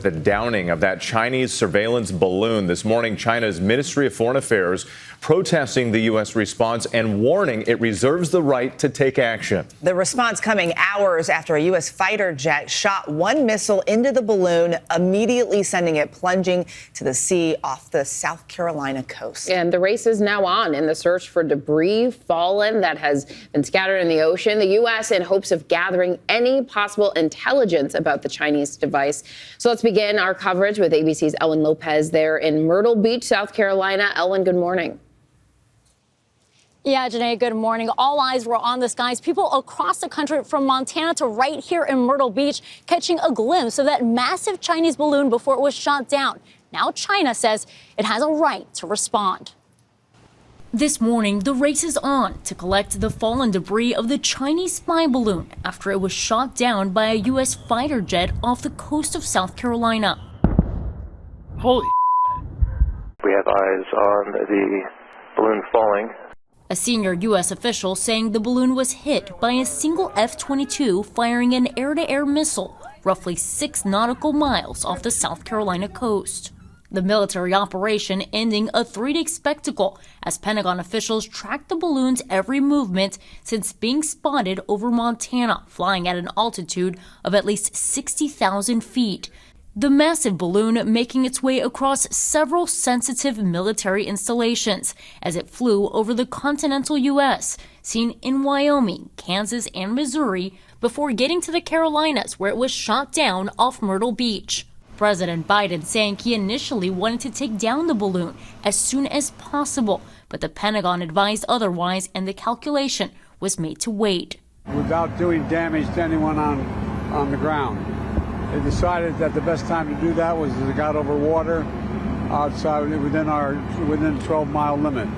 The downing of that Chinese surveillance balloon. This morning, China's Ministry of Foreign Affairs protesting the U.S. response and warning it reserves the right to take action. The response coming hours after a U.S. fighter jet shot one missile into the balloon, immediately sending it plunging to the sea off the South Carolina coast. And the race is now on in the search for debris fallen that has been scattered in the ocean. The U.S. in hopes of gathering any possible intelligence about the Chinese device. So let's begin our coverage with ABC's Ellen Lopez there in Myrtle Beach, South Carolina. Ellen, good morning. Yeah, Janae, good morning. All eyes were on the skies. People across the country from Montana to right here in Myrtle Beach catching a glimpse of that massive Chinese balloon before it was shot down. Now China says it has a right to respond. This morning, the race is on to collect the fallen debris of the Chinese spy balloon after it was shot down by a U.S. fighter jet off the coast of South Carolina. Holy We have eyes on the balloon falling. A senior U.S. official saying the balloon was hit by a single F-22 firing an air-to-air missile roughly 6 nautical miles off the South Carolina coast. The military operation ending a 3-day spectacle as Pentagon officials tracked the balloon's every movement since being spotted over Montana, flying at an altitude of at least 60,000 feet. The massive balloon making its way across several sensitive military installations as it flew over the continental U.S., seen in Wyoming, Kansas, and Missouri, before getting to the Carolinas where it was shot down off Myrtle Beach. President Biden saying he initially wanted to take down the balloon as soon as possible, but the Pentagon advised otherwise and the calculation was made to wait. Without doing damage to anyone on the ground. They decided that the best time to do that was as it got over water outside within the 12-mile limit.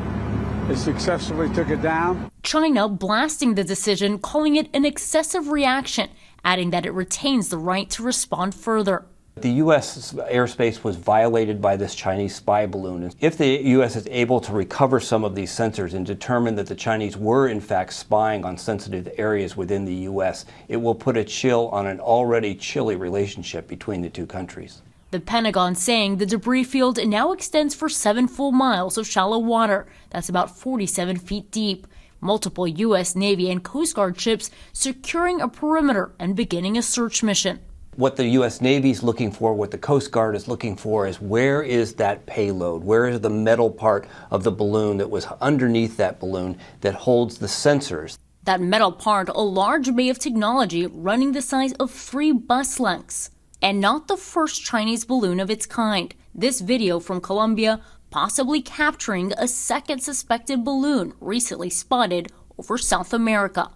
They successfully took it down. China blasting the decision, calling it an excessive reaction, adding that it retains the right to respond further. The U.S. airspace was violated by this Chinese spy balloon. If the U.S. is able to recover some of these sensors and determine that the Chinese were in fact spying on sensitive areas within the U.S., it will put a chill on an already chilly relationship between the two countries. The Pentagon saying the debris field now extends for 7 full miles of shallow water. That's about 47 feet deep. Multiple U.S. Navy and Coast Guard ships securing a perimeter and beginning a search mission. What the U.S. Navy is looking for, what the Coast Guard is looking for, is where is that payload? Where is the metal part of the balloon that was underneath that balloon that holds the sensors? That metal part, a large bay of technology running the size of 3 bus lengths. And not the first Chinese balloon of its kind. This video from Colombia possibly capturing a second suspected balloon recently spotted over South America.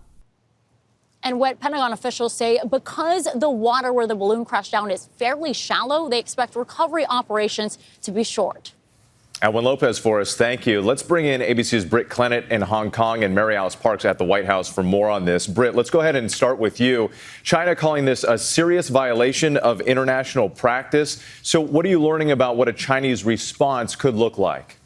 And what Pentagon officials say, because the water where the balloon crashed down is fairly shallow, they expect recovery operations to be short. Ellen Lopez for us, thank you. Let's bring in ABC's Britt Clennett in Hong Kong and Mary Alice Parks at the White House for more on this. Britt, let's go ahead and start with you. China calling this a serious violation of international practice. So what are you learning about what a Chinese response could look like?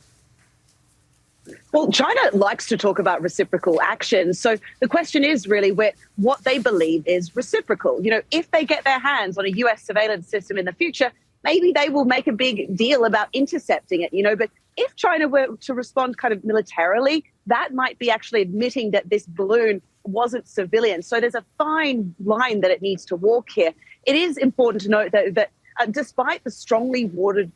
Well, China likes to talk about reciprocal action. So the question is really what they believe is reciprocal. You know, if they get their hands on a U.S. surveillance system in the future, maybe they will make a big deal about intercepting it, you know. But if China were to respond kind of militarily, that might be actually admitting that this balloon wasn't civilian. So there's a fine line that it needs to walk here. It is important to note, though, that despite the strongly worded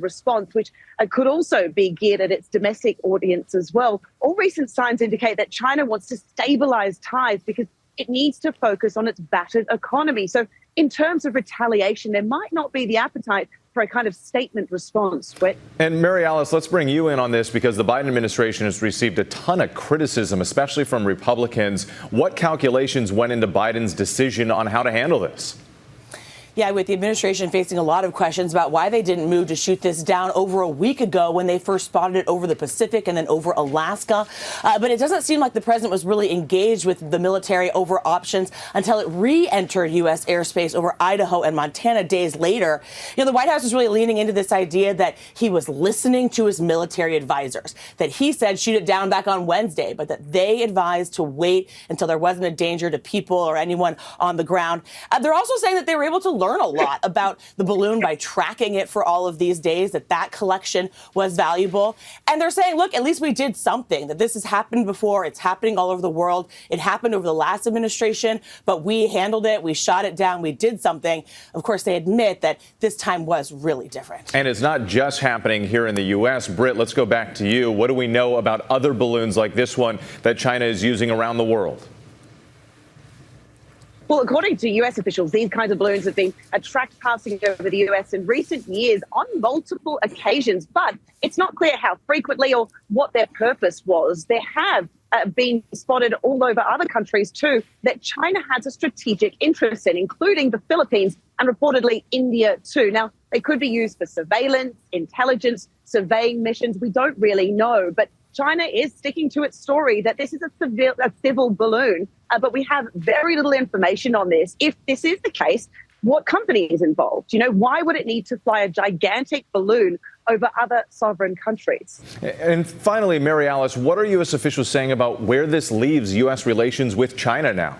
response, which could also be geared at its domestic audience as well, all recent signs indicate that China wants to stabilize ties because it needs to focus on its battered economy. So in terms of retaliation, there might not be the appetite for a kind of statement response. And Mary Alice, let's bring you in on this because the Biden administration has received a ton of criticism, especially from Republicans. What calculations went into Biden's decision on how to handle this? Yeah, with the administration facing a lot of questions about why they didn't move to shoot this down over a week ago when they first spotted it over the Pacific and then over Alaska. But it doesn't seem like the president was really engaged with the military over options until it re-entered U.S. airspace over Idaho and Montana days later. You know, the White House is really leaning into this idea that he was listening to his military advisors, that he said shoot it down back on Wednesday, but that they advised to wait until there wasn't a danger to people or anyone on the ground. They're also saying that they were able to learn learn a lot about the balloon by tracking it for all of these days, that collection was valuable. And they're saying, look, at least we did something, that this has happened before. It's happening all over the world. It happened over the last administration, but we handled it. We shot it down. We did something. Of course, they admit that this time was really different. And it's not just happening here in the U.S. Britt, let's go back to you. What do we know about other balloons like this one that China is using around the world? Well, according to U.S. officials, these kinds of balloons have been tracked passing over the U.S. in recent years on multiple occasions, but it's not clear how frequently or what their purpose was. There have been spotted all over other countries, too, that China has a strategic interest in, including the Philippines and reportedly India, too. Now, they could be used for surveillance, intelligence, surveying missions. We don't really know, but China is sticking to its story that this is a civil balloon, but we have very little information on this. If this is the case, what company is involved? You know, why would it need to fly a gigantic balloon over other sovereign countries? And finally, Mary Alice, what are U.S. officials saying about where this leaves U.S. relations with China now?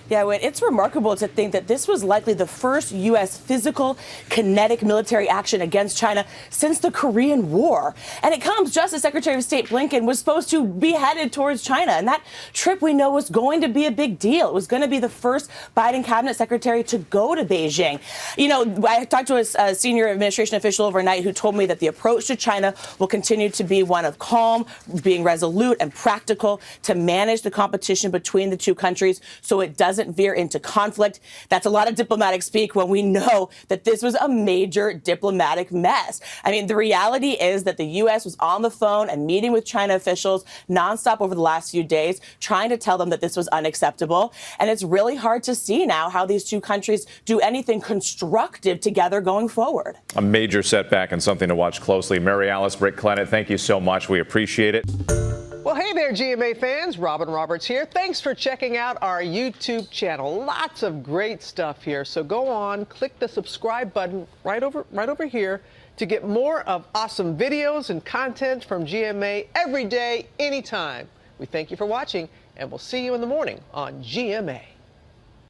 Yeah, it's remarkable to think that this was likely the first U.S. physical, kinetic military action against China since the Korean War. And it comes just as Secretary of State Blinken was supposed to be headed towards China. And that trip, we know, was going to be a big deal. It was going to be the first Biden cabinet secretary to go to Beijing. You know, I talked to a senior administration official overnight who told me that the approach to China will continue to be one of calm, being resolute and practical to manage the competition between the two countries so it doesn't veer into conflict. That's a lot of diplomatic speak when we know that this was a major diplomatic mess. I mean, the reality is that the U.S. was on the phone and meeting with China officials nonstop over the last few days, trying to tell them that this was unacceptable. And it's really hard to see now how these two countries do anything constructive together going forward. A major setback and something to watch closely. Mary Alice, Britt Clennett, thank you so much. We appreciate it. Well, hey there, GMA fans. Robin Roberts here. Thanks for checking out our YouTube channel. Lots of great stuff here. So go on, click the subscribe button right over here to get more of awesome videos and content from GMA every day, anytime. We thank you for watching, and we'll see you in the morning on GMA.